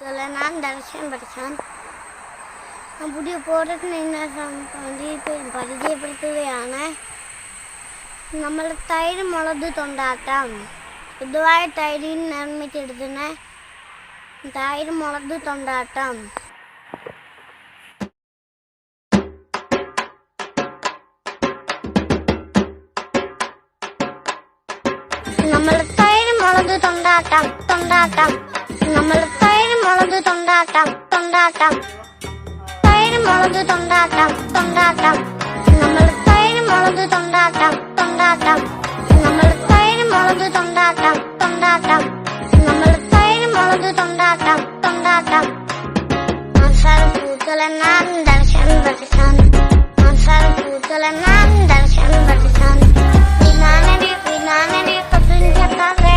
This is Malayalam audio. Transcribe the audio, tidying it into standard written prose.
ഞാൻ ദർശൻ പഠിക്കാൻ പുതിയ പ്രോഡക്റ്റിനെ പരിചയപ്പെടുത്തുകയാണ്. നമ്മൾ തൈര് മുളക് തൊണ്ടാട്ടം പൊതുവായ തൈരിൽ നിർമ്മിച്ചെടുക്കുന്ന തൈര് മുളക് തൊണ്ടാട്ടം. നമ്മൾ തൈര് മുളക് തൊണ്ടാട്ടം നമ്മൾ തൈര് മുളക് തൊണ്ടാട്ടം തൈര് മുളക് തൊണ്ടാട്ടം നമ്മൾ തൈര് മുളക് തൊണ്ടാട്ടം നമ്മൾ തൈര് മുളക് തൊണ്ടാട്ടം നമ്മൾ തൈര് മുളക് തൊണ്ടാട്ടം മസാല പൂക്കളെല്ലാം ദർശൻ പഠിക്കാൻ മസാല പൂക്കളെല്ലാം ദർശൻ പഠിക്കാൻ വിനാനടി പത്തും ചക്കാതെ